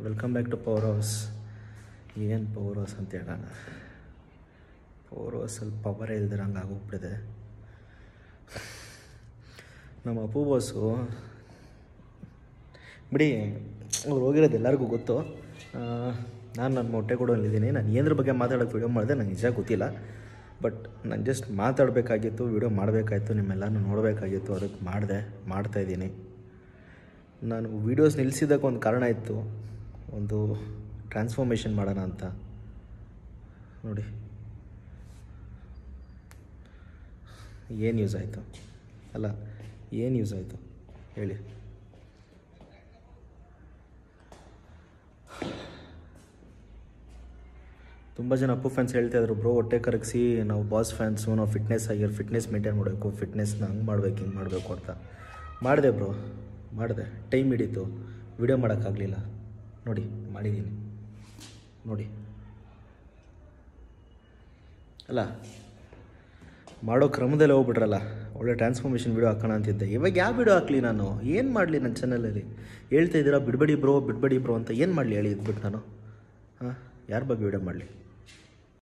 Welcome back to power house. ಏನು power house ಅಂತ ಹೇಳೋಣ, ಪವರ್ ಹೌಸಲ್ಲಿ ಪವರೇ ಇಲ್ದಿರಂಗೆ ಆಗೋಗ್ಬಿಟ್ಟಿದೆ. ನಮ್ಮ ಅಪ್ಪು ಬಾಸು ಬಿಡಿ, ಅವ್ರು ಹೋಗಿರೋದು ಎಲ್ಲರಿಗೂ ಗೊತ್ತು. ನಾನು ನನ್ನ ಮೊಟ್ಟೆ ಕೊಡೋಲ್ಲಿದ್ದೀನಿ. ನಾನು ಏನ್ರ ಬಗ್ಗೆ ಮಾತಾಡೋಕ್ಕೆ ವೀಡಿಯೋ ಮಾಡಿದೆ ನನಗೆ ನಿಜ ಗೊತ್ತಿಲ್ಲ. ಬಟ್ ನಾನು ಜಸ್ಟ್ ಮಾತಾಡಬೇಕಾಗಿತ್ತು, ವೀಡಿಯೋ ಮಾಡಬೇಕಾಗಿತ್ತು, ನಿಮ್ಮೆಲ್ಲನೂ ನೋಡಬೇಕಾಗಿತ್ತು, ಅದಕ್ಕೆ ಮಾಡ್ತಾಯಿದ್ದೀನಿ. ನಾನು ವೀಡಿಯೋಸ್ ನಿಲ್ಲಿಸಿದ್ದಕ್ಕೆ ಒಂದು ಕಾರಣ ಇತ್ತು, ಒಂದು ಟ್ರಾನ್ಸ್ಫಾರ್ಮೇಷನ್ ಮಾಡೋಣ ಅಂತ. ನೋಡಿ ಏನು ಯೂಸ್ ಆಯಿತು, ಅಲ್ಲ ಏನು ಯೂಸ್ ಆಯಿತು ಹೇಳಿ. ತುಂಬ ಜನ ಅಪ್ಪು ಫ್ಯಾನ್ಸ್ ಹೇಳ್ತಾಯಿದ್ರು, ಬ್ರೋ ಹೊಟ್ಟೆ ಕರಗಿಸಿ ನಾವು ಬಾಸ್ ಫ್ಯಾನ್ಸು, ನಾವು ಫಿಟ್ನೆಸ್ ಮೇಂಟೈನ್ ಮಾಡಬೇಕು, ಫಿಟ್ನೆಸ್ನ ಹಂಗೆ ಮಾಡಬೇಕು ಹಿಂಗೆ ಮಾಡಬೇಕು ಅಂತ ಮಾಡಿದೆ ಬ್ರೋ, ಮಾಡಿದೆ. ಟೈಮ್ ಹಿಡೀತು, ವಿಡಿಯೋ ಮಾಡೋಕ್ಕಾಗಲಿಲ್ಲ. ನೋಡಿ ಮಾಡಿದ್ದೀನಿ, ನೋಡಿ ಅಲ್ಲ ಮಾಡೋ ಕ್ರಮದಲ್ಲೇ ಹೋಗ್ಬಿಟ್ರಲ್ಲ. ಒಳ್ಳೆ ಟ್ರಾನ್ಸ್ಫಾರ್ಮೇಷನ್ ವೀಡಿಯೋ ಹಾಕೋಣ ಅಂತಿದ್ದೆ. ಇವಾಗ ಯಾವ ವೀಡಿಯೋ ಹಾಕಲಿ, ನಾನು ಏನು ಮಾಡಲಿ? ನನ್ನ ಚಾನಲಲ್ಲಿ ಹೇಳ್ತಾ ಇದ್ದೀರಾ ಬಿಡಬೇಡಿ ಬ್ರೋ ಅಂತ. ಏನು ಮಾಡಲಿ ಹೇಳಿ ಇದ್ಬಿಟ್ಟು ನಾನು? ಯಾರ ಬಗ್ಗೆ ವೀಡಿಯೋ ಮಾಡಲಿ?